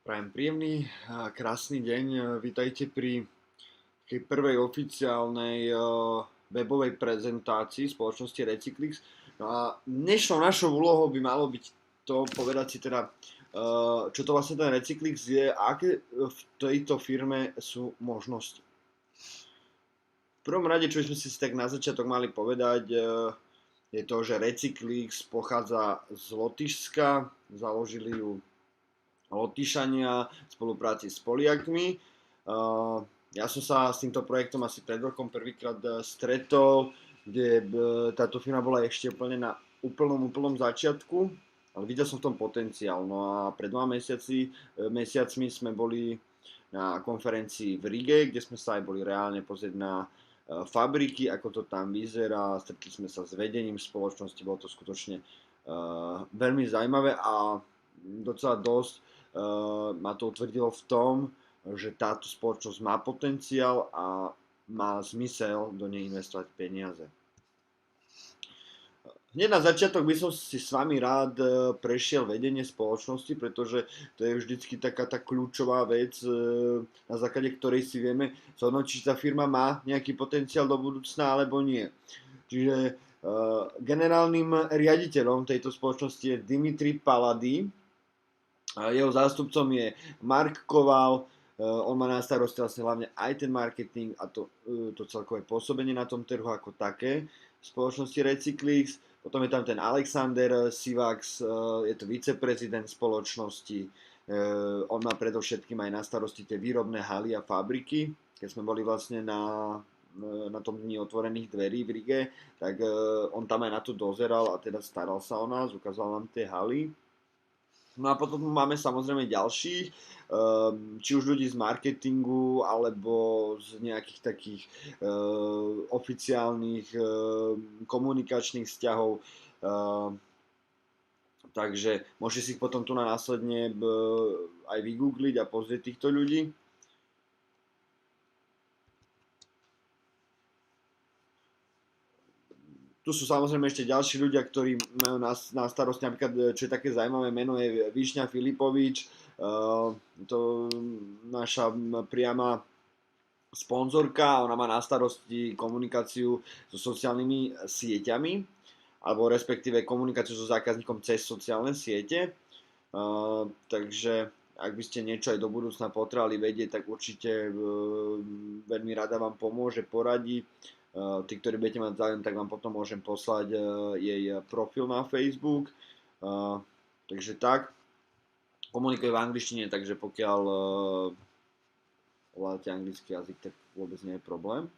Prajem príjemný a krásny deň. Vítajte pri takej prvej oficiálnej webovej prezentácii spoločnosti Recyclix. No a dnešnou našou úlohou by malo byť to povedať si teda, čo to vlastne ten Recyclix je a aké v tejto firme sú možnosti. V prvom rade, čo sme si tak na začiatok mali povedať, je to, že Recyclix pochádza z Lotyšska, založili ju Lotyšania v spolupráci s Poliakmi. Ja som sa s týmto projektom asi pred rokom prvýkrát stretol, kde táto firma bola ešte úplne na úplnom začiatku, ale videl som v tom potenciál. No a pred 2 mesiacmi sme boli na konferencii v Rige, kde sme sa aj boli reálne pozrieť na fabriky, ako to tam vyzerá. Stretli sme sa s vedením spoločnosti, bolo to skutočne veľmi zaujímavé a docela dosť ma to utvrdilo v tom, že táto spoločnosť má potenciál a má zmysel do nej investovať peniaze. Hneď na začiatok by som si s vami rád prešiel vedenie spoločnosti, pretože to je vždycky taká tá kľúčová vec, na základe ktorej si vieme zhodnotiť, či tá firma má nejaký potenciál do budúcna alebo nie. Čiže generálnym riaditeľom tejto spoločnosti je Dimitri Paladi. Jeho zástupcom je Mark Koval, on má na starosti vlastne hlavne aj ten marketing a to celkové pôsobenie na tom trhu ako také spoločnosti Recyclix. Potom je tam ten Alexander Sivax, je to viceprezident spoločnosti. On má predovšetkým aj na starosti tie výrobné haly a fabriky. Keď sme boli vlastne na tom dni otvorených dverí v Rige, tak on tam aj na to dozeral a teda staral sa o nás, ukázal nám tie haly. No a potom máme samozrejme ďalších, či už ľudí z marketingu, alebo z nejakých takých oficiálnych komunikačných vzťahov. Takže môžete si ich potom tu následne aj vygoogliť a pozrieť týchto ľudí. Tu sú samozrejme ešte ďalší ľudia, ktorí majú na starosti, napríklad, čo je také zaujímavé meno, je Višňa Filipovič, to naša priama sponzorka, ona má na starosti komunikáciu so sociálnymi sieťami, alebo respektíve komunikáciu so zákazníkom cez sociálne siete. Takže ak by ste niečo aj do budúcna potrebovali vedieť, tak určite veľmi rada vám pomôže, poradí. Tí, ktorí budete mať záujem, tak vám potom môžem poslať jej profil na Facebook. Takže tak. Komunikuje v angličtine, takže pokiaľ ovládate anglický jazyk, tak vôbec nie je problém.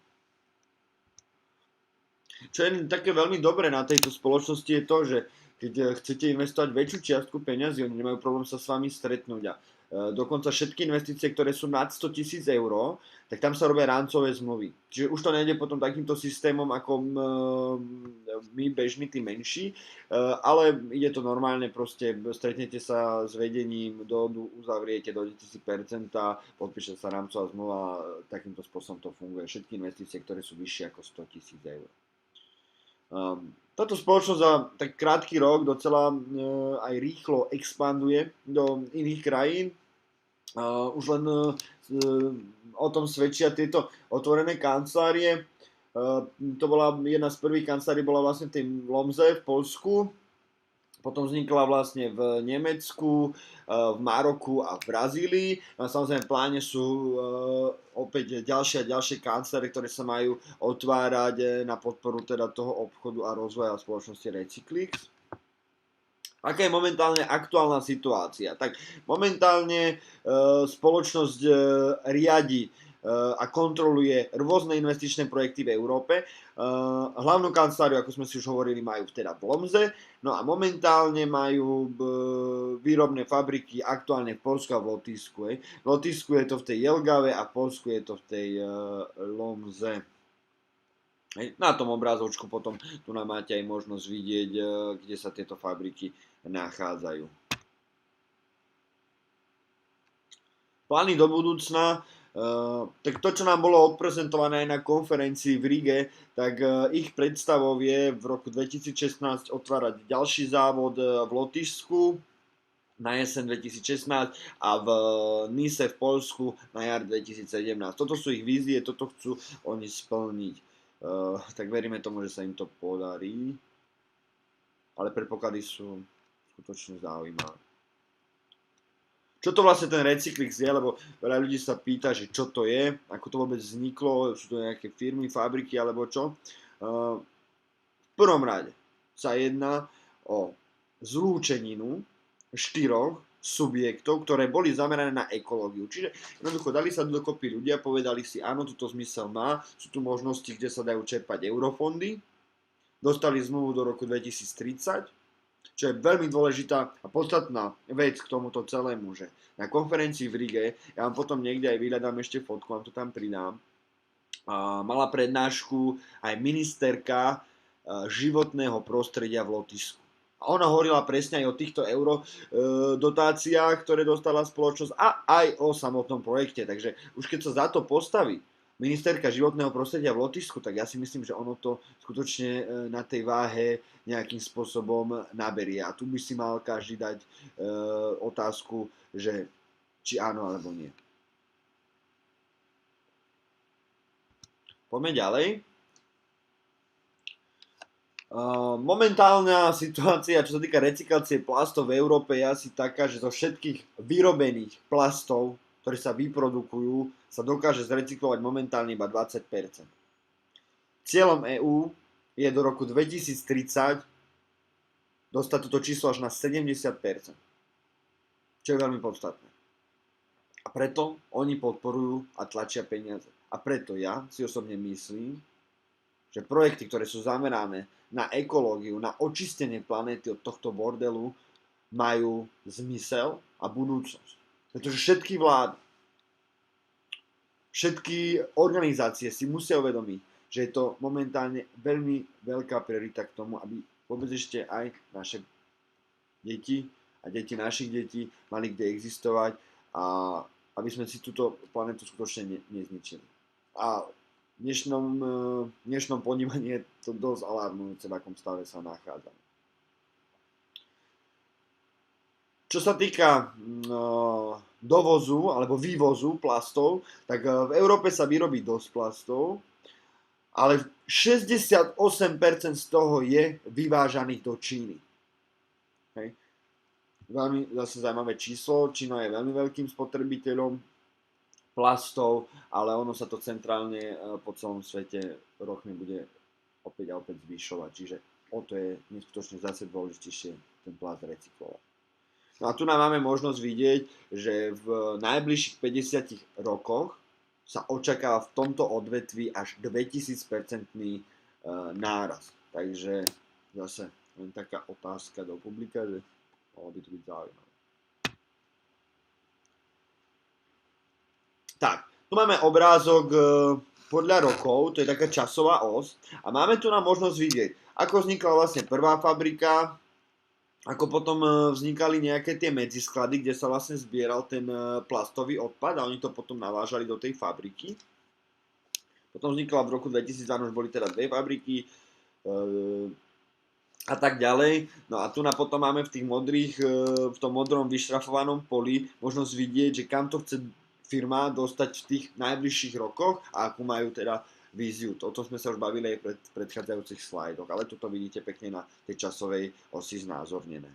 Čo je také veľmi dobré na tejto spoločnosti je to, že keď chcete investovať väčšiu čiastku peňazí, oni nemajú problém sa s vami stretnúť a dokonca všetky investície, ktoré sú nad 100 000 eur, tak tam sa robia rámcové zmluvy. Čiže už to nejde potom takýmto systémom ako my bežní, tí menší, ale ide to normálne, proste stretnete sa s vedením, uzavriete, dojdete si percentá, podpíše sa rámcová zmluva, takýmto spôsobom to funguje. Všetky investície, ktoré sú vyššie ako 100 000 eur. Táto spoločnosť za tak krátky rok docela aj rýchlo expanduje do iných krajín. Už len o tom svedčia tieto otvorené kancelárie. To bola jedna z prvých kancelárií, bola vlastne v tej Lomze v Poľsku. Potom vznikla vlastne v Nemecku, v Maroku a v Brazílii. No a samozrejme v pláne sú opäť ďalšie a ďalšie kancelárie, ktoré sa majú otvárať na podporu teda toho obchodu a rozvoja spoločnosti Recyclix. Aká je momentálne aktuálna situácia? Tak momentálne spoločnosť riadi a kontroluje rôzne investičné projekty v Európe. Hlavnú kanceláriu, ako sme si už hovorili, majú teda v Lomze. No a momentálne majú výrobné fabriky aktuálne v Poľsku a v Lotyšsku. V Lotyšsku je to v tej Jelgave a v Poľsku je to v tej Lomze. Na tom obrázovčku potom tu nám máte aj možnosť vidieť, kde sa tieto fabriky nachádzajú. Plány do budúcna. Tak to, čo nám bolo odprezentované aj na konferencii v Rige, tak ich predstavou je v roku 2016 otvárať ďalší závod v Lotyšsku. na jeseň 2016 a v Nice v Poľsku na jar 2017. Toto sú ich vízie, toto chcú oni splniť. Tak veríme tomu, že sa im to podarí, ale predpoklady sú skutočne zaujímavé. Čo to vlastne ten Recyclix je, lebo veľa ľudí sa pýta, že čo to je, ako to vôbec vzniklo, sú to nejaké firmy, fabriky alebo čo. V prvom rade sa jedná o zlúčeninu 4 subjektov, ktoré boli zamerané na ekológiu. Čiže jednoducho dali sa dokopy ľudia, povedali si, áno, toto zmysel má, sú tu možnosti, kde sa dajú čerpať eurofondy, dostali zmluvu do roku 2030, čo je veľmi dôležitá a podstatná vec k tomuto celému, že na konferencii v Rige, ja vám potom niekde aj vyhľadám ešte fotku, vám to tam pridám, mala prednášku aj ministerka životného prostredia v Lotyšsku. A ona hovorila presne aj o týchto dotáciách, ktoré dostala spoločnosť a aj o samotnom projekte. Takže už keď sa za to postaví ministerka životného prostredia v Lotyšsku, tak ja si myslím, že ono to skutočne na tej váhe nejakým spôsobom naberie. A tu by si mal každý dať otázku, že či áno alebo nie. Poďme ďalej. Momentálna situácia, čo sa týka recyklácie plastov v Európe, je asi taká, že zo všetkých vyrobených plastov, ktoré sa vyprodukujú, sa dokáže zrecyklovať momentálne iba 20%. Cieľom EÚ je do roku 2030 dostať toto číslo až na 70%, čo je veľmi podstatné. A preto oni podporujú a tlačia peniaze. A preto ja si osobne myslím, že projekty, ktoré sú zamerané na ekológiu, na očistenie planéty od tohto bordelu, majú zmysel a budúcnosť. Pretože všetky vlády, všetky organizácie si musia uvedomiť, že je to momentálne veľmi veľká priorita k tomu, aby vôbec ešte aj naše deti a deti našich detí mali kde existovať a aby sme si túto planetu skutočne nezničili. A v dnešnom ponímaní je to dosť alarmujúce, v akom stave sa nachádzame. Čo sa týka dovozu alebo vývozu plastov, tak v Európe sa vyrobí dosť plastov, ale 68% z toho je vyvážaných do Číny. Hej. Veľmi zase zaujímavé číslo, Čína je veľmi veľkým spotrebiteľom plastov, ale ono sa to centrálne po celom svete rokmi bude opäť a opäť zvyšovať, čiže o to je neskutočne zase dôležitejšie ten plast recyklovať. No a tu nám máme možnosť vidieť, že v najbližších 50 rokoch sa očakáva v tomto odvetví až 2000% nárast. Takže zase len taká otázka do publika, že mohlo by to byť zaujímavé. Tak, tu máme obrázok podľa rokov, to je taká časová os a máme tu na možnosť vidieť, ako vznikla vlastne prvá fabrika, ako potom vznikali nejaké tie medzisklady, kde sa vlastne zbieral ten plastový odpad a oni to potom navážali do tej fabriky. Potom vznikla v roku 2012, boli teda 2 fabriky a tak ďalej. No a tu potom máme v tom modrom vyšrafovanom poli možnosť vidieť, že kam to chce firma dostať v tých najbližších rokoch a akú majú teda víziu. O tom sme sa už bavili aj v predchádzajúcich slajdoch, ale toto vidíte pekne na tej časovej osi znázornené.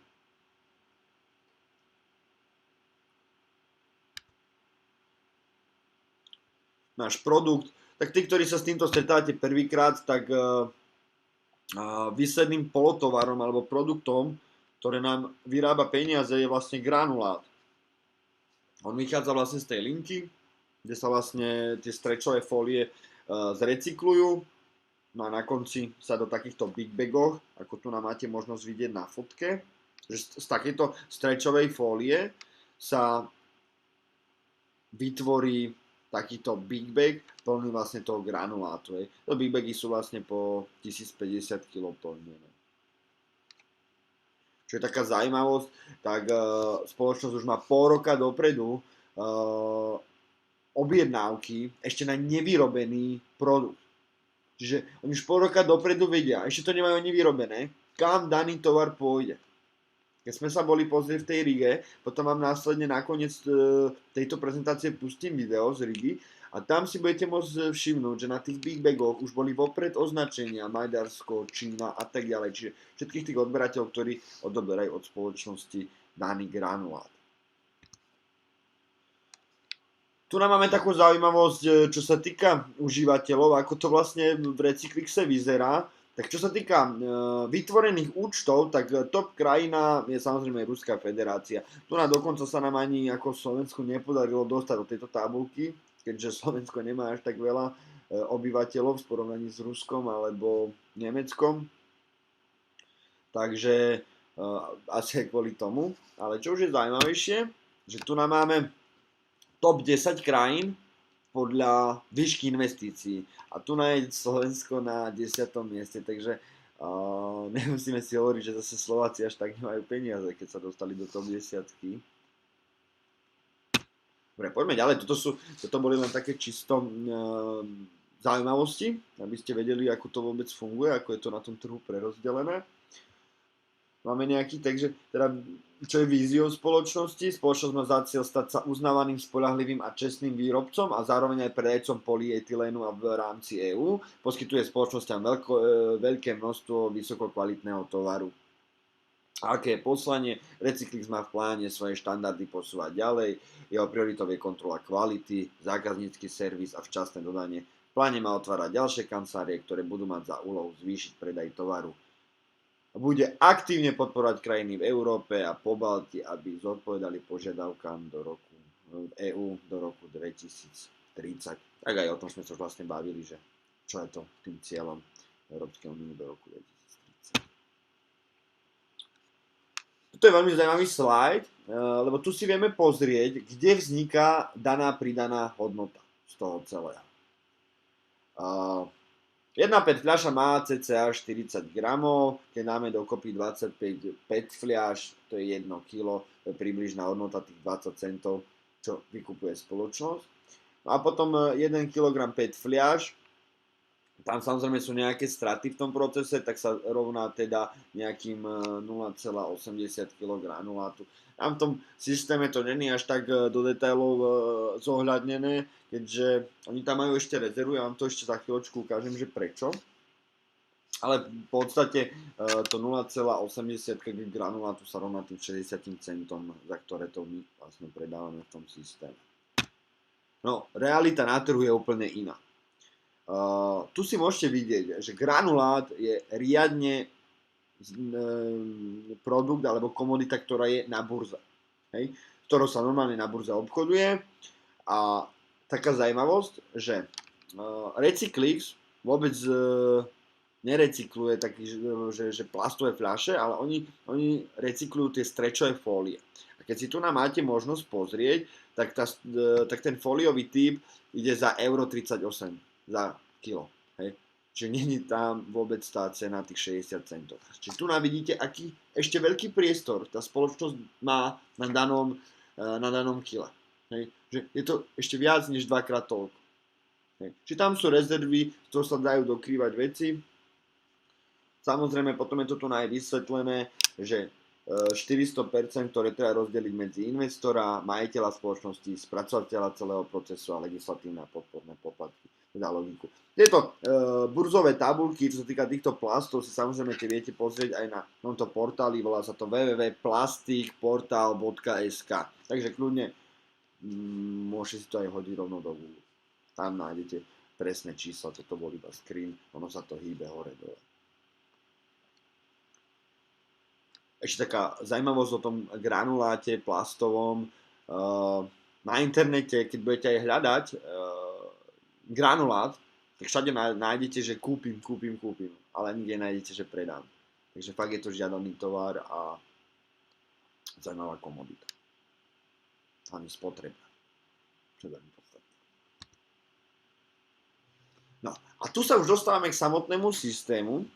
Náš produkt, tak tí, ktorí sa s týmto stretávate prvýkrát, tak výsledným polotovarom alebo produktom, ktoré nám vyrába peniaze, je vlastne granulát. On vychádza vlastne z tej linky, kde sa vlastne tie strečové fólie zrecyklujú. No a na konci sa do takýchto big bagoch, ako tu nám máte možnosť vidieť na fotke, že z takéto strečovej fólie sa vytvorí takýto big bag plný vlastne toho granulátu. To big bagy sú vlastne po 1050 kg plnené. Čo je taká zaujímavosť, tak spoločnosť už má pol roka dopredu objednávky ešte na nevyrobený produkt. Čiže oni už pol roka dopredu vedia, ešte to nemajú ani vyrobené, kam daný tovar pôjde. keď sme sa boli pozrieť v tej Rige, potom vám následne nakoniec tejto prezentácie pustím video z Rigy a tam si budete môcť všimnúť, že na tých big bagoch už boli vopred označenia Maďarsko, Čína a tak ďalej. Čiže všetkých tých odberateľov, ktorí odoberajú od spoločnosti daný granulát. Tu nám máme takú zaujímavosť, čo sa týka užívateľov, ako to vlastne v Recyclixe vyzerá. Tak čo sa týka vytvorených účtov, tak top krajina je samozrejme Ruská federácia. Tu na dokonca sa nám ani ako Slovensku nepodarilo dostať do tejto tabulky, keďže Slovensko nemá až tak veľa obyvateľov v porovnaní s Ruskom alebo Nemeckom. Takže asi aj kvôli tomu. Ale čo už je zaujímavejšie, že tu nám máme top 10 krajín podľa výšky investícií. A tu je Slovensko na 10. mieste, takže nemusíme si hovoriť, že zase Slováci až tak nemajú peniaze, keď sa dostali do top 10. Dobre, poďme ďalej. Toto boli len také čisto zaujímavosti, aby ste vedeli, ako to vôbec funguje, ako je to na tom trhu prerozdelené. Máme nejaký, takže teda, čo je víziou spoločnosti? Spoločnosť má za cieľ stať sa uznávaným, spoľahlivým a čestným výrobcom a zároveň aj predajcom polyetylénu a v rámci EÚ. Poskytuje spoločnosťam veľké množstvo vysokokvalitného tovaru. A aké je poslanie? Recyclix má v pláne svoje štandardy posúvať ďalej. Jeho prioritou je kontrola kvality, zákaznícky servis a včasné dodanie. V pláne má otvárať ďalšie kancelárie, ktoré budú mať za úlohu zvýšiť predaj tovaru. Bude aktívne podporovať krajiny v Európe a Pobalti, aby zodpovedali požiadavkám do roku EÚ do roku 2030. Tak aj o tom sme sa vlastne bavili, že čo je to tým cieľom Európskej únie do roku 2030. Toto je veľmi zaujímavý slajd, lebo tu si vieme pozrieť, kde vzniká daná pridaná hodnota z toho celého. Jedna PET fľaša má cca 40 gramov, keď dáme dokopy 25 PET fľaš, to je 1 kg, to je približná hodnota tých 20 centov, čo vykupuje spoločnosť. No a potom 1 kg PET fľaš, tam samozrejme sú nejaké straty v tom procese, tak sa rovná teda nejakým 0,80 kg granulátu. Tam v tom systéme to není až tak do detailov zohľadnené, keďže oni tam majú ešte rezervu, ja vám to ešte za chvíľočku ukážem, že prečo. Ale v podstate to 0,80 kg granulátu sa rovná tým 60 centom, za ktoré to my vlastne predávame v tom systéme. No, realita na trhu je úplne iná. Tu si môžete vidieť, že granulát je riadne produkt alebo komodita, ktorá je na burze, hej, ktorou sa normálne na burze obchoduje. A taká zaujímavosť, že Recyclix vôbec nerecykluje taký, že plastové fľaše, ale oni recyklujú tie strečové fólie. A keď si tu nám máte možnosť pozrieť, tak ten fóliový typ ide za euro 38 za kilo. Hej. Čiže nie je tam vôbec tá cena tých 60 centov. Čiže tu nám vidíte, aký ešte veľký priestor tá spoločnosť má na danom kile. Hej. Že je to ešte viac než dvakrát toľko. Hej. Čiže tam sú rezervy, z toho sa dajú dokrývať veci. Samozrejme, potom je to tu vysvetlené, že 400%, ktoré treba rozdeliť medzi investora, majiteľa spoločnosti, spracovateľa celého procesu a legislatívne a podporné poplatky. Teda logiku. Tieto burzové tabulky, čo sa týka týchto plastov, si samozrejme viete pozrieť aj na tomto portáli, volá sa to www.plastikportal.sk. Takže kľudne môžete si to aj hodiť rovno do Google. Tam nájdete presné čísla, toto bol iba screen, ono sa to hýbe hore dole. Ešte taká zaujímavosť o tom granuláte plastovom. Na internete, keď budete aj hľadať granulát, tak všade nájdete, že kúpim, ale nikde nájdete, že predám. Takže fakt je to žiadaný tovar a zaujímavá komodita. Hlavne spotrebná. Čo je veľmi podstatné. No a tu sa už dostávame k samotnému systému.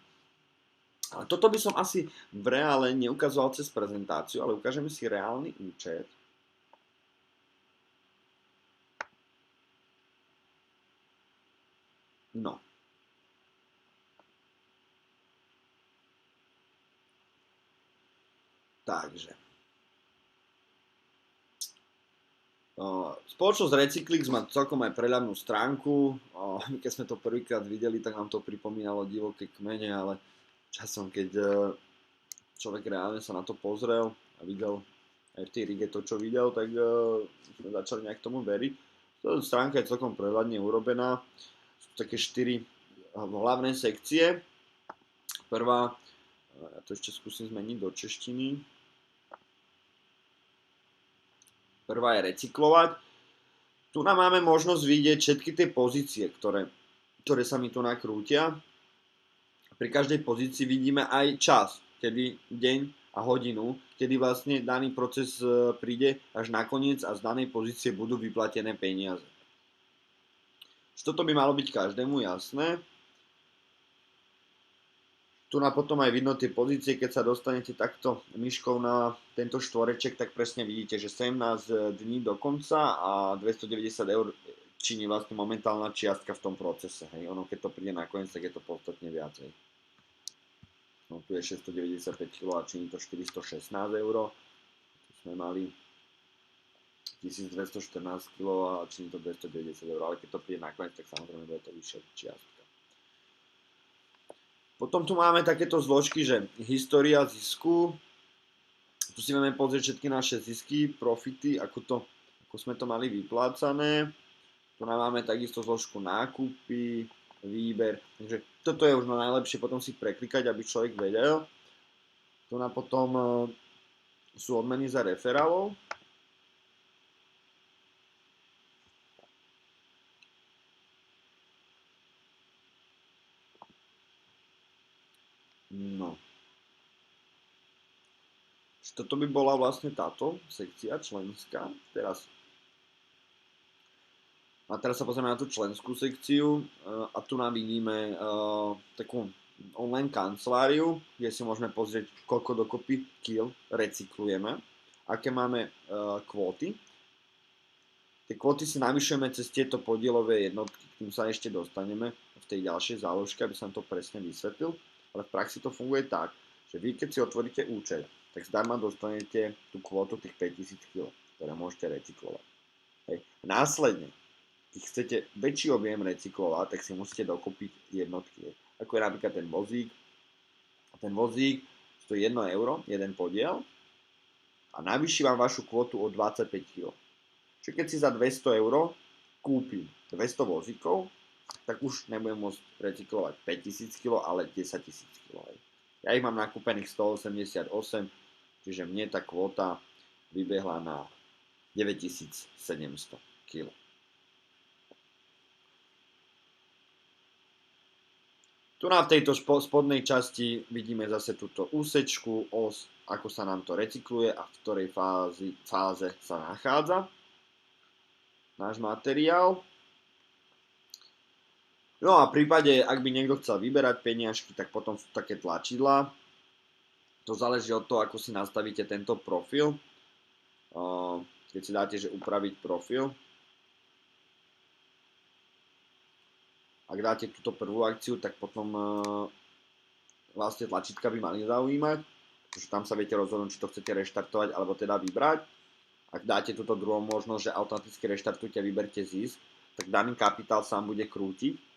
Ale toto by som asi v reále neukazoval cez prezentáciu, ale ukážeme si reálny účet. No. Takže. Spoločnosť Recyclix má celkom aj preľavnú stránku. Keď sme to prvýkrát videli, tak nám to pripomínalo divoké kmene, ale časom, keď človek reálne sa na to pozrel a videl aj v tej Rige to, čo videl, tak sme začali nejak tomu veriť. Stránka je celkom prehľadne urobená. Sú také 4 hlavné sekcie. Prvá, ja to ešte skúsim zmeniť do češtiny. Prvá je recyklovať. Tu nám máme možnosť vidieť všetky tie pozície, ktoré sa mi tu nakrútia. Pri každej pozícii vidíme aj čas, kedy deň a hodinu, kedy vlastne daný proces príde až nakoniec a z danej pozície budú vyplatené peniaze. Toto by malo byť každému jasné. Tu na potom aj vidno tie pozície, keď sa dostanete takto myškou na tento štvoreček, tak presne vidíte, že 17 dní do konca a 290 eur činí vlastne momentálna čiastka v tom procese. Hej. Ono keď to príde nakoniec, tak je to podstatne viacej. No, tu je 695 kg a činí to 416 eur. Tu sme mali 1214 kg a činí to 290 eur, ale keď to príde nakoniec, tak samozrejme bude to vyššia čiastka. Potom tu máme takéto zložky, že história zisku. Tu si vieme pozrieť všetky naše zisky, profity, ako sme to mali vyplácané. Tu máme takisto zložku nákupy, výber. Takže toto je už najlepšie potom si preklikať, aby človek vedel. Tu potom sú odmeny za referálov. No. Toto by bola vlastne táto sekcia členská. Teraz sa pozrieme na tú členskú sekciu a tu nám vidíme takú online kanceláriu, kde si môžeme pozrieť, koľko dokopy kil recyklujeme, aké máme kvóty. Tie kvóty si navyšujeme cez tieto podielové jednotky, k tým sa ešte dostaneme v tej ďalšej záložke, aby som to presne vysvetlil. Ale v praxi to funguje tak, že vy keď si otvoríte účet, tak zdarma dostanete tú kvótu tých 5000 kg, ktoré môžete recyklovať. Hej. Následne, keď chcete väčší objem recyklovať, tak si musíte dokúpiť jednotky. Ako je napríklad ten vozík. Ten vozík stojí 1 euro, jeden podiel a navýši vám vašu kvotu o 25 kg. Čiže keď si za 200 euro kúpim 200 vozíkov, tak už nebudem môcť recyklovať 5000 kg, ale 10 000 kg. Ja ich mám nakúpených 188, čiže mne tá kvóta vybehla na 9700 kg. Tu v tejto spodnej časti vidíme zase túto úsečku, os, ako sa nám to recykluje a v ktorej fáze sa nachádza náš materiál. No a v prípade, ak by niekto chcel vyberať peniažky, tak potom sú také tlačidlá. To záleží od toho, ako si nastavíte tento profil. Keď si dáte, že upraviť profil. Ak dáte túto prvú akciu, tak potom vlastne tlačítka by mali zaujímať. Pretože tam sa viete rozhodnúť, či to chcete reštartovať, alebo teda vybrať. Ak dáte túto druhú možnosť, že automaticky reštartujte a vyberte zisk, tak daný kapitál sám bude krútiť.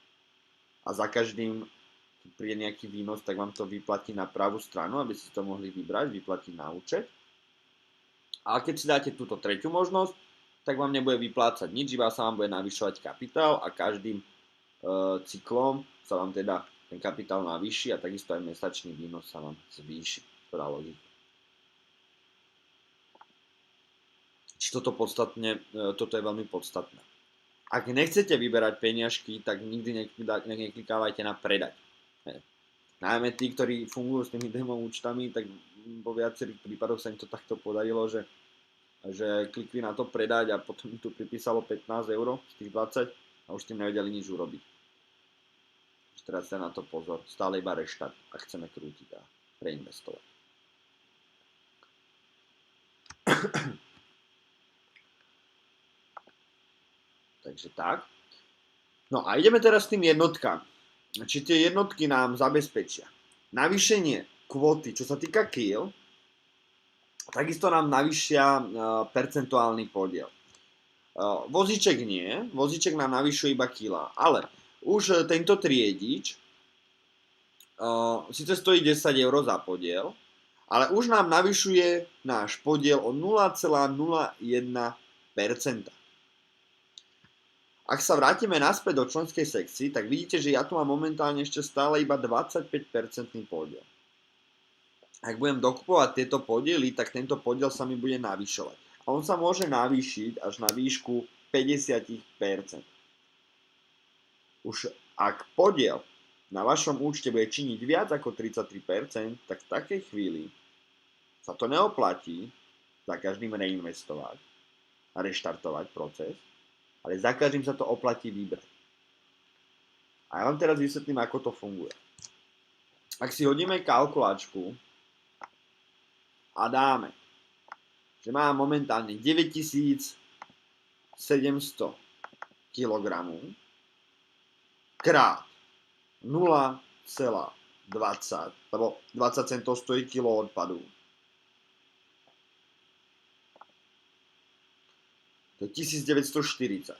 A za každým, keď príde nejaký výnos, tak vám to vyplatí na pravú stranu, aby ste to mohli vybrať, vyplatiť na účet. A keď si dáte túto tretiu možnosť, tak vám nebude vyplácať nič, iba sa vám bude navyšovať kapitál a každým cyklom sa vám teda ten kapitál navýši a takisto aj mesačný výnos sa vám zvýši. Ktorá logika. Čiže toto je veľmi podstatné. Ak nechcete vyberať peniažky, tak nikdy neklikávajte na predať. Najmä tí, ktorí fungujú s tými demo účtami, tak vo viacerých prípadoch sa im to takto podarilo, že klikli na to predať a potom mi tu pripísalo 15 eur z tých 20 a už s tým nevedeli nič urobiť. Teraz sa na to pozor, stále iba reštart, ak chceme krútiť a reinvestovať. Takže tak. No a ideme teraz s tým jednotkám. Či tie jednotky nám zabezpečia navýšenie kvóty, čo sa týka kýl, takisto nám navýšia percentuálny podiel. Vozíček nie, vozíček nám navyšuje iba kila, ale už tento triedič síce stojí 10 eur za podiel, ale už nám navyšuje náš podiel o 0,01%. Ak sa vrátime naspäť do členskej sekcii, tak vidíte, že ja tu mám momentálne ešte stále iba 25% podiel. Ak budem dokupovať tieto podiely, tak tento podiel sa mi bude navyšovať. A on sa môže navýšiť až na výšku 50%. Už ak podiel na vašom účte bude činiť viac ako 33%, tak v takej chvíli sa to neoplatí za každým reinvestovať a reštartovať proces, ale za každým sa to oplatí vybrať. A ja vám teraz vysvetlím, ako to funguje. Ak si hodíme kalkulačku a dáme, že má momentálne 9700 kg krát 0,20, lebo 20 centov stojí kilo odpadu. To je 1940.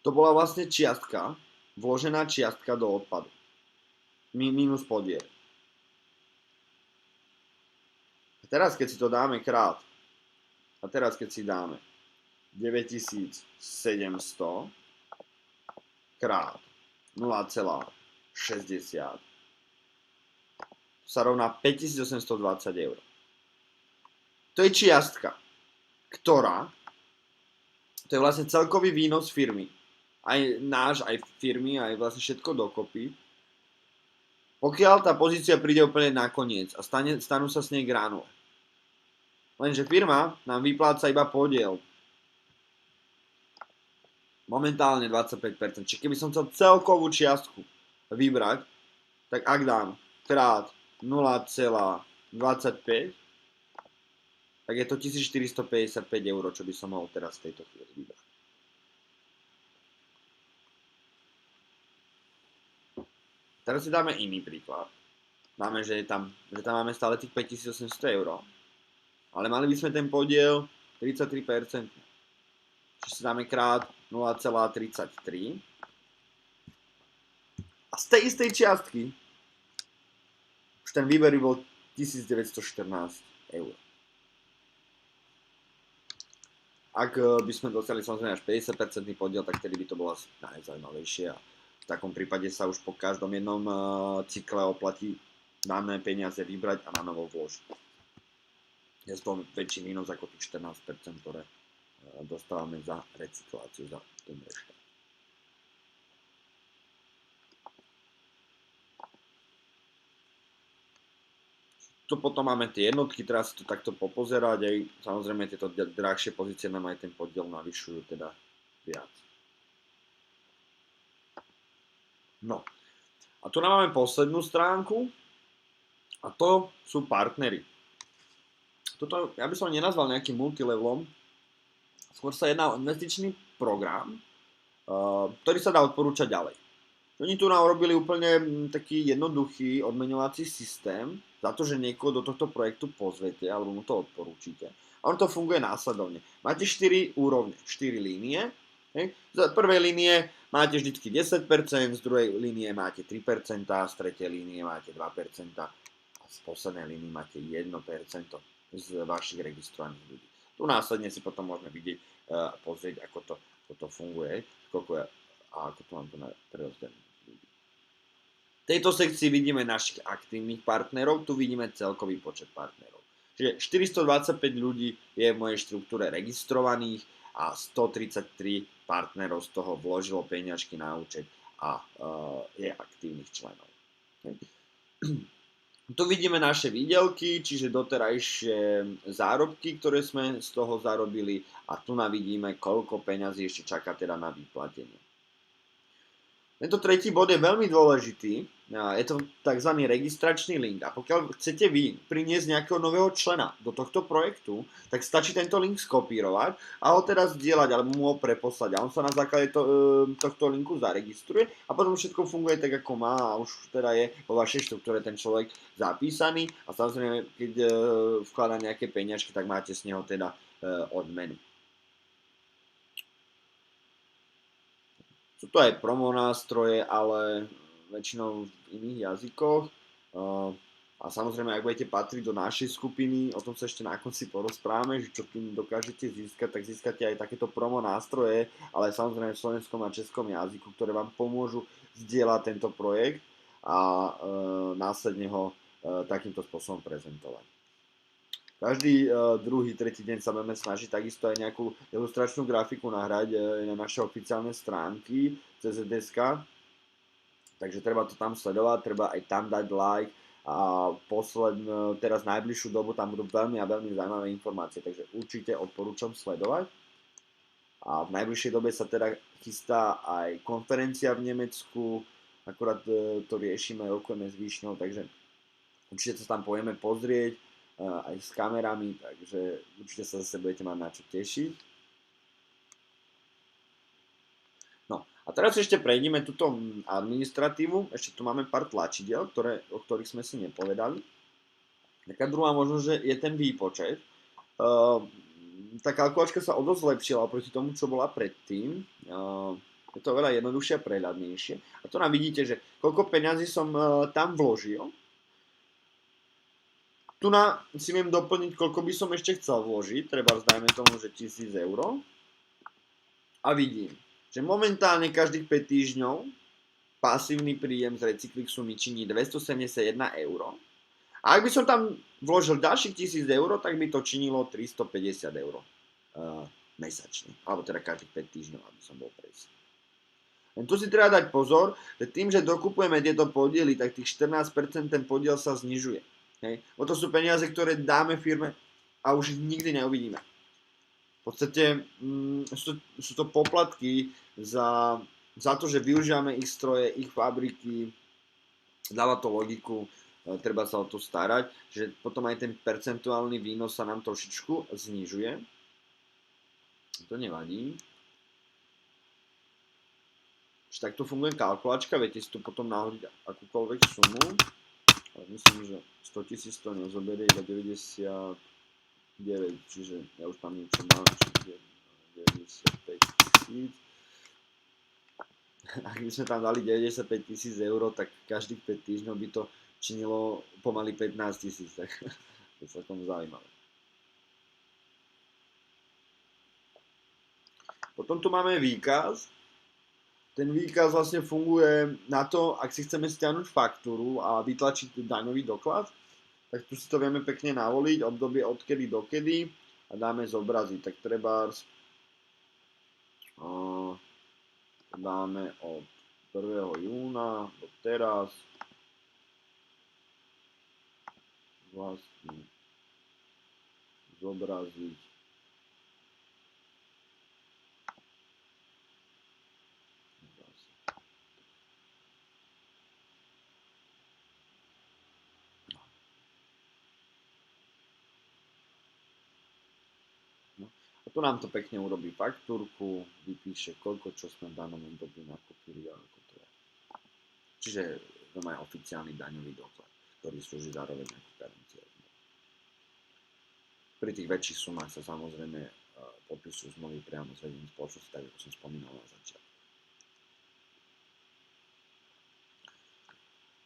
To bola vlastne čiastka, vložená čiastka do odpadu. Minus podiel. A teraz, keď si to dáme krát, a teraz, keď si dáme 9700 krát 0,60 sa rovná 5820 eur. To je čiastka, ktorá, to je vlastne celkový výnos firmy, aj náš, aj firmy, aj vlastne všetko dokopy. Pokiaľ tá pozícia príde úplne nakoniec a stanú sa s nej granule. Lenže firma nám vypláca iba podiel. Momentálne 25%. Čiže keby som chcel celkovú čiastku vybrať, tak ak dám krát 0,25, tak je to 1455 eur, čo by som mohol teraz v tejto chvíli vybrať. Teraz si dáme iný príklad. Dáme, že tam máme stále tých 5800 eur, ale mali by sme ten podiel 33%. Čiže si dáme krát 0,33. A z tej istej čiastky už ten výber by bol 1914 eur. Ak by sme dostali samozrejme až 50% podiel, tak tedy by to bolo asi najzaujímavejšie a v takom prípade sa už po každom jednom cykle oplatí dané peniaze vybrať a na novo vložiť. Je to väčší mínus ako tých 14%, ktoré dostávame za recykláciu, za ten reštart. Tu potom máme tie jednotky, teraz si to takto popozerať, aj samozrejme tieto drahšie pozície nám aj ten podiel navyšujú teda viac. No, a tu nám máme poslednú stránku a to sú partnery. Toto ja by som nenazval nejakým multilevelom, skôr sa jedná o investičný program, ktorý sa dá odporúčať ďalej. Oni tu nám robili úplne taký jednoduchý odmeňovací systém za to, že niekoho do tohto projektu pozvete alebo mu to odporúčite. A on to funguje následovne. Máte 4 úrovne, 4 línie. Z prvej línie máte vždycky 10%, z druhej línie máte 3%, z tretej línie máte 2% a z poslednej línie máte 1% z vašich registrovaných ľudí. Tu následne si potom môžeme vidieť, pozrieť, ako to funguje, a ako to mám tu prerozdelené. V tejto sekcii vidíme našich aktívnych partnerov, tu vidíme celkový počet partnerov. Čiže 425 ľudí je v mojej štruktúre registrovaných a 133 partnerov z toho vložilo peňažky na účet a je aktívnych členov. Tu vidíme naše výdelky, čiže doterajšie zárobky, ktoré sme z toho zarobili a tu vidíme, koľko peňazí ešte čaká teda na vyplatenie. Tento tretí bod je veľmi dôležitý. Je to tzv. Registračný link. A pokiaľ chcete vy priniesť nejakého nového člena do tohto projektu, tak stačí tento link skopírovať a ho teda zdieľať alebo mu ho preposlať. A on sa na základe tohto linku zaregistruje a potom všetko funguje tak, ako má a už teda je vo vašej štruktúre ten človek zapísaný a samozrejme, keď vkladá nejaké peňažky, tak máte z neho teda odmenu. Sú to aj promo nástroje, ale väčšinou v iných jazykoch. A samozrejme, ak budete patriť do našej skupiny, o tom sa ešte na konci porozprávame, že čo tým dokážete získať, tak získate aj takéto promo nástroje, ale samozrejme v slovenskom a českom jazyku, ktoré vám pomôžu zdieľať tento projekt a následne ho takýmto spôsobom prezentovať. Každý druhý, tretí deň sa budeme snažiť takisto aj nejakú ilustračnú grafiku nahrať na naše oficiálne stránky CZSK. Takže treba to tam sledovať, treba aj tam dať like a teraz najbližšiu dobu tam budú veľmi a veľmi zaujímavé informácie, takže určite odporúčam sledovať. A v najbližšej dobe sa teda chystá aj konferencia v Nemecku, akurát to riešime, rokujeme s Výšňou, takže určite sa tam pojeme pozrieť aj s kamerami, takže určite sa zase budete mať na čo tešiť. No a teraz ešte prejdeme túto administratívu, ešte tu máme pár tlačidiel, o ktorých sme si nepovedali. Taká druhá možnosť je ten výpočet. Tá kalkulačka sa o dosť zlepšila oproti tomu, čo bola predtým. Je to veľa jednoduchšie a prehľadnejšie. A tu nám vidíte, že koľko peňazí som tam vložil. Tu si viem doplniť, koľko by som ešte chcel vložiť, treba dajme tomu, že 1000 eur. A vidím, že momentálne každých 5 týždňov pasívny príjem z Recyclixu mi činí 271 eur. A ak by som tam vložil ďalších 1000 eur, tak by to činilo 350 eur mesačne. Alebo teda každých 5 týždňov, aby som bol presný. Len tu si treba dať pozor, že tým, že dokupujeme tieto podiely, tak tých 14% ten podiel sa znižuje. Hej. Bo to sú peniaze, ktoré dáme firme a už ich nikdy neuvidíme. V podstate sú to poplatky za to, že využívame ich stroje, ich fabriky, dáva to logiku, treba sa o to starať, že potom aj ten percentuálny výnos sa nám trošičku znižuje. To nevadí. Takto funguje kalkulačka, viete si tu potom nahodiť akúkoľvek sumu. Ale myslím, že 100 000 to nezoberie, iba 99, čiže ja už tam niečo mám, čiže 95 000. Ak by sme tam dali 95 000 eur, tak každých 5 týždňov by to činilo pomaly 15 000, tak to je celkom zaujímavé. Potom tu máme výkaz. Ten výkaz vlastne funguje na to, ak si chceme stiahnuť faktúru a vytlačiť daňový doklad, tak tu si to vieme pekne navoliť, obdobie odkedy dokedy a dáme zobraziť. Tak trebárs dáme od 1. júna do teraz vlastne zobraziť tu nám to pekne urobí faktúrku, vypíše koľko, čo sme v danom období nakúpili a ako to je. Čiže to má oficiálny daňový doklad, ktorý slúži zároveň ako garancia. Pri tých väčších sumách sa samozrejme podpisujú zmluvy priamo s vedením spoločnosti, tak ako som spomínal na začiatku.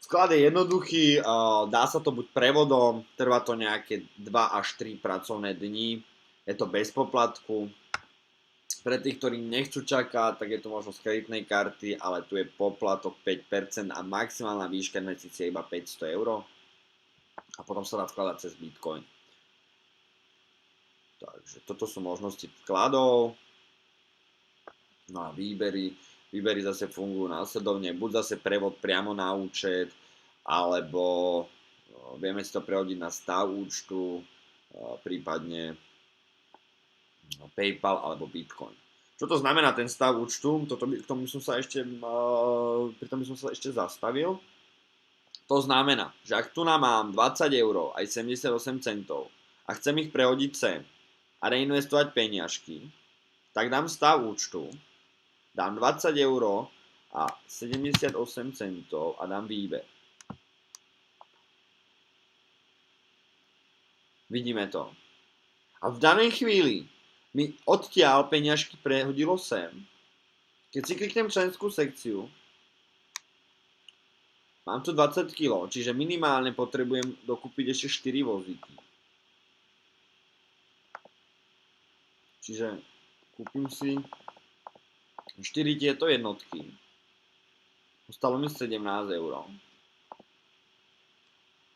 Sklad je jednoduchý, dá sa to buď prevodom, trvá to nejaké 2 až 3 pracovné dni. Je to bez poplatku. Pre tých, ktorí nechcú čakať, tak je to možno z kreditnej karty, ale tu je poplatok 5% a maximálna výška investície je iba 500 eur. A potom sa dá vkladať cez Bitcoin. Takže toto sú možnosti vkladov. No a výbery. Výbery zase fungujú následovne. Buď zase prevod priamo na účet, alebo vieme si to prehodiť na stav účtu, prípadne PayPal alebo Bitcoin. Čo to znamená ten stav účtu? Pri tom by som sa ešte zastavil. To znamená, že ak tu mám 20 eur aj 78 centov a chcem ich prehodiť sem a reinvestovať peniažky, tak dám stav účtu, dám 20 eur a 78 centov a dám výber. Vidíme to. A v danej chvíli mi odtiaľ peňažky prehodilo sem. Keď si kliknem členskú sekciu, mám tu 20 kg, čiže minimálne potrebujem dokúpiť ešte 4 vozíky. Čiže kúpim si 4 tieto jednotky. Ostalo mi 17 eur.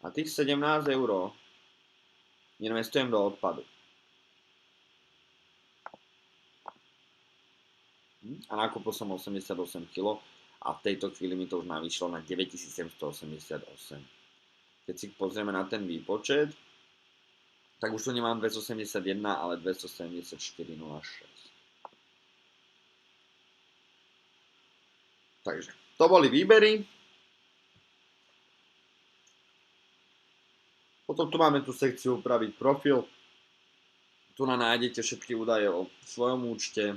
A tých 17 eur investujem do odpadu. A nakúpil som 88 kg a v tejto chvíli mi to už navýšilo na 9788. Keď si pozrieme na ten výpočet, tak už tu nemám 281, ale 274,06. Takže to boli výbery. Potom tu máme tú sekciu upraviť profil. Tu nájdete všetky údaje o svojom účte,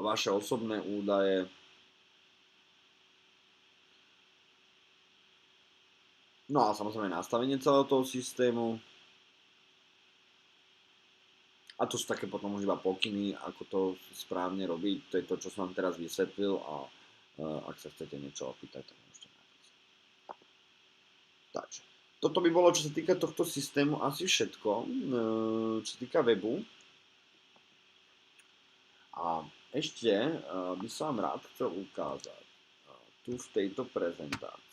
vaše osobné údaje. No a samozrejme nastavenie celého toho systému. A to sú také potom už iba pokyny, ako to správne robiť. To je to, čo som vám teraz vysvetlil a ak sa chcete niečo opýtať, tak môžete napísať. Takže toto by bolo, čo sa týka tohto systému, asi všetko, čo sa týka webu. A ešte by som vám rád chcel ukázať tu v tejto prezentácii.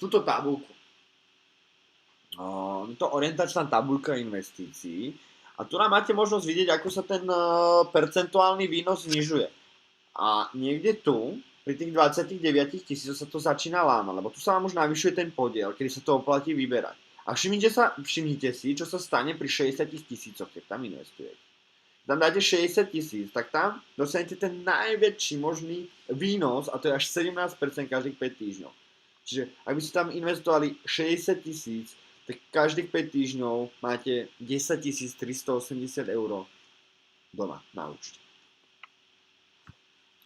Túto tabuľku. Je to orientačná tabuľka investícií a tu nám máte možnosť vidieť, ako sa ten percentuálny výnos znižuje. A niekde tu, pri tých 29 000 sa to začína lámať, lebo tu sa vám už navyšuje ten podiel, kedy sa to oplatí vyberať. A všimnite si, čo sa stane pri 60 000, keď tam investujete. Tam dáte 60 000, tak tam dostanete ten najväčší možný výnos, a to je až 17% každých 5 týždňov. Čiže ak by ste tam investovali 60 000, tak každých 5 týždňov máte 10 380 eur doma na účte.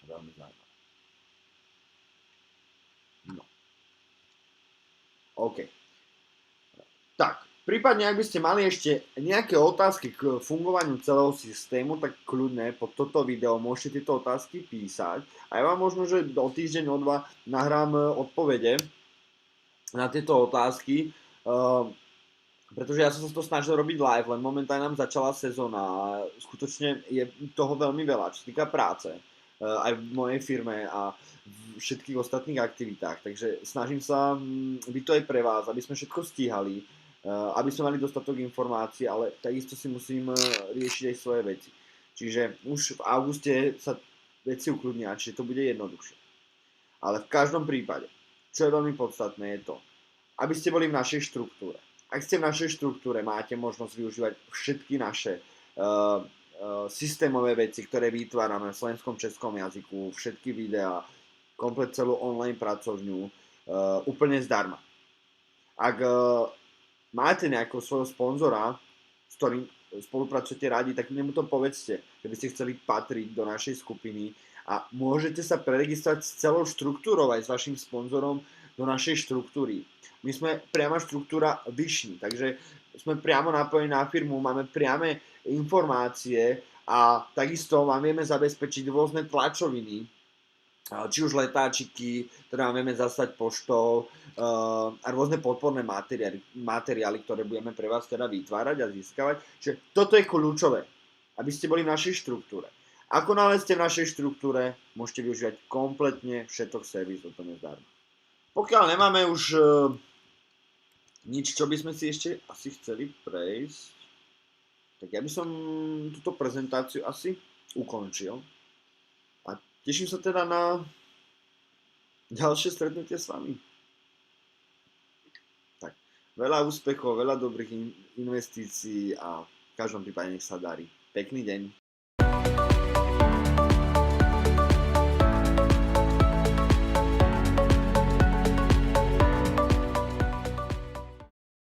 Veľmi zaujímavé. No. OK. Tak, prípadne ak by ste mali ešte nejaké otázky k fungovaniu celého systému, tak kľudne pod toto video môžete tieto otázky písať a ja vám možno, že o týždeň, o dva nahrám odpovede na tieto otázky, pretože ja som sa to snažil robiť live, len momentálne nám začala sezóna a skutočne je toho veľmi veľa, čo sa týka práce, aj v mojej firme a v všetkých ostatných aktivitách, takže snažím sa byť to aj pre vás, aby sme všetko stíhali, aby sme mali dostatok informácií, ale takisto si musím riešiť aj svoje veci. Čiže už v auguste sa veci ukludnia, čiže to bude jednoduchšie. Ale v každom prípade, čo je veľmi podstatné, je to, aby ste boli v našej štruktúre. Ak ste v našej štruktúre, máte možnosť využívať všetky naše systémové veci, ktoré vytvárame v slovenskom českom jazyku, všetky videá, komplet celú online pracovňu, úplne zdarma. Ak máte nejakého svojho sponzora, s ktorým spolupracujete radi, tak nemu to povedzte, že by ste chceli patriť do našej skupiny a môžete sa preregistrovať s celou štruktúrou aj s vašim sponzorom do našej štruktúry. My sme priama štruktúra vyšší, takže sme priamo napojení na firmu, máme priame informácie a takisto vám vieme zabezpečiť rôzne tlačoviny, či už letáčiky, ktoré vám vieme zaslať poštou a rôzne podporné materiály, ktoré budeme pre vás teda vytvárať a získavať. Čiže toto je kľúčové, aby ste boli v našej štruktúre. Ako náhle ste v našej štruktúre, môžete využívať kompletne všetok servis úplne zdarma. Pokiaľ nemáme už Nič, čo by sme si ešte asi chceli prejsť. Tak ja by som túto prezentáciu asi ukončil. A teším sa teda na ďalšie stretnutie s vami. Tak, veľa úspechov, veľa dobrých investícií a v každom prípade nech sa darí. Pekný deň.